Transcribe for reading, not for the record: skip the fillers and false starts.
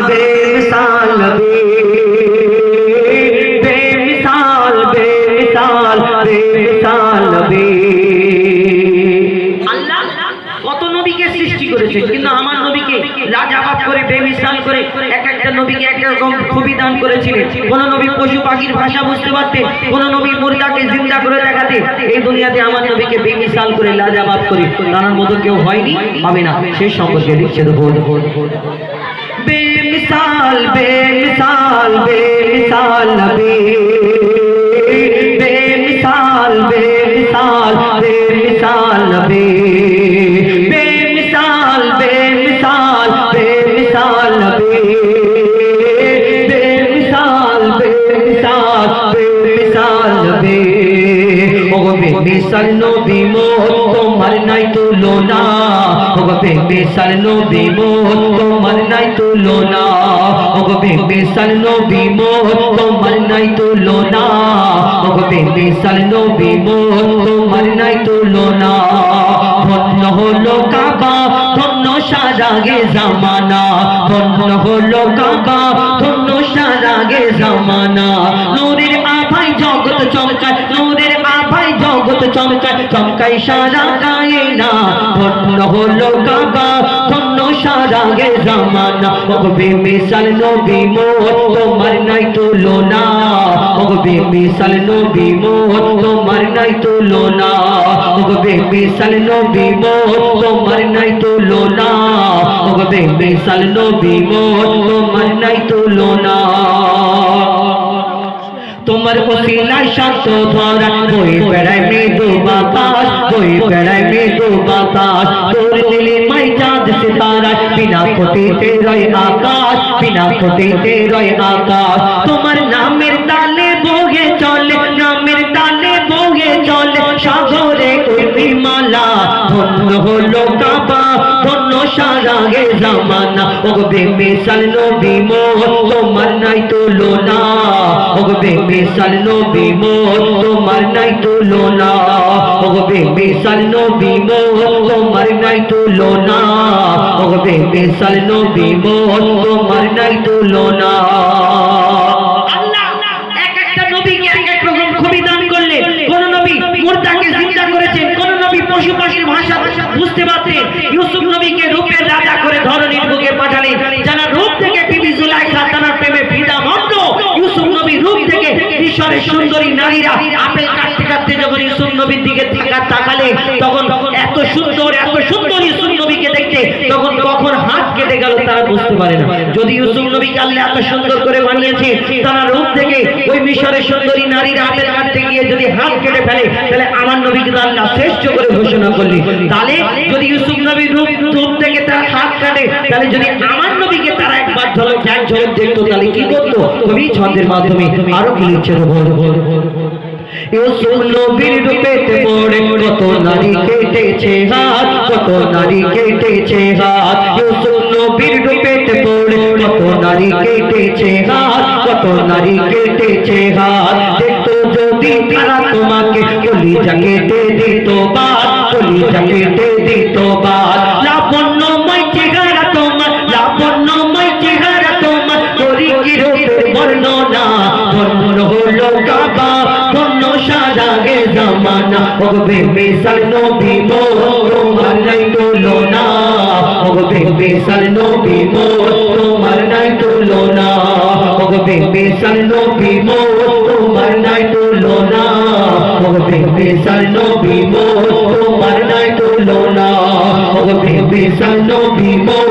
बेमिसाल नबी बेमिसाल बेमिसाल बेमिसाल नबी আল্লাহ কত নবীকে সৃষ্টি করেছেন কিন্তু আমার নবীকে লাজবাব করে বেমিসাল করে এক একটা নবীকে এক রকম খুবই দান করেছিলেন কোন নবী পশু পাখির ভাষা বুঝতে পারতেন কোন নবী মুর্দাকে জিন্দা করে দেখাতে এই দুনিয়াতে আমার নবীকে বেমিসাল করে লাজবাব করে তার মতো কেউ হয়নি হবে না সেই সম্পর্কে লিখছে তো বল बेमिसाल बेमिसाल बेमिसाल नबी बेमिसाल बेमिसाल बेमिसाल नबी बेमिसाल बेमिसाल बेमिसाल नबी बेमिसाल बेमिसाल बेमिसाल नबी ओगो बेमिसाल नबी मोह তোমার নাই তুলনা ওগো বেমিসাল নবী মোহ তোমার নাই তুলনা ওগো বেমিসাল নবী মোহ তোমার নাই তুলনা ওগো বেমিসাল নবী মোহ তোমার নাই তুলনা ধন্য হলো কাবা ধন্য সারাগে জামানা ধন্য হলো কাবা ধন্য সারাগে জামানা নূরের আভাই জগৎ চমকায় নূরের আভাই জগৎ চমকায় চমকায় সারা কায়না ধন্য হলো কাবা ধন্য সারাগে জামানা ওগো বেমিসাল নবী মোহ তোমার নাই তুলনা ওগো বেমিসাল নবী মোহ তোমার নাই তুলনা ওগো বেমিসাল নবী মোহ তোমার নাই তুলনা ওগো বেমিসাল নবী মোহ তোমার নাই তুলনা তোমার ওসিলায় শান্ত ধরা বই বেড়ায় মৃদু বাতাস বই বেড়ায় মৃদু বাতাস তোর দিলে মাই চাঁদ সিতারা বিনা কোটিতে রয় আকাশ বিনা কোটিতে রয় আকাশ তোমার নামের তালে বহে চলে নামের তালে বহে চলে সাগরে ওই মালা ধন্য হলো কাবা ধন্য সারাগে জামানা ওগো বেমিসাল নবী মোহ তোমার নাই তুলনা ওগো বেমিসাল নবী মোহ তোমার নাই তুলনা ওগো বেমিসাল নবী মোহ তোমার নাই তুলনা ওগো বেমিসাল নবী মোহ তোমার নাই তুলনা আল্লাহ এক একটা নবীকে এক এক রকম খুবই দান করলে কোন নবী মুর্দাকে জিন্দা করেছেন কোন নবী পশু পাখির ভাষা বুঝতে পারতেন ইউসুফ নবীকে রূপের রাজা করে ধরনীর বুকে পাঠালেন যারা রূপ থেকে বিবি জুলাইখা তার প্রেমে ফিদা মন্দ ইউসুফ নবী রূপ থেকে মিশরের সুন্দরী নারীরা আপেল কাটতে কাটতে যখন ইউসুফ নবীর দিকে তাকালে তখন এত সুন্দর ইউসুফ নবীকে দেখতে তখন কখন হাত কেটে গেল তারা বুঝতে পারে না যদি ইউসুফ নবীকে আল্লাহ এত সুন্দর করে বানিয়েছে তারা রূপ থেকে ওই মিশরের সুন্দরী নারীরা আপেল কাটতে গিয়ে যদি হাত কেটে ফেলে তাহলে আমার নবীকে আল্লাহ শ্রেষ্ঠ করে ঘোষণা করলি তাহলে যদি ইউসুফ নবীর রূপ থেকে তারা হাত কাটে তাহলে যদি আমার নবীকে তারা একবার ঝলক দেখতো তাহলে কি করতো কবি ছন্দের মাধ্যমে আরো কি লিখছে ইউসুফ নবীর রূপেতে পড়ে কত নারী কেটেছে হাত কত নারী কেটেছে হাত ইউসুফ নবীর রূপেতে পড়ে কত নারী কেটেছে হাত কত নারী কেটেছে হাত দেখতো যদি তারা তোমাকে কলিজা কেটে দিত বাদ কলিজা কেটে দিত বাদ লাবণ্যময় চেহারা তোমার লাবণ্যময় চেহারা তোমার করি কি রূপের বর্ণনা ধন্য হলো কাবা ধন্য সারাগে জামানা ওগো বেমিসাল নবী মোহ তোমার নাই তুলনা ওগো বেমিসাল নবী মোহ তোমার নাই তুলনা ওগো বেমিসাল নবী মোহ তোমার নাই তুলনা ওগো বেমিসাল নবী মোহ তোমার নাই তুলনা ওগো বেমিসাল নবী মোহ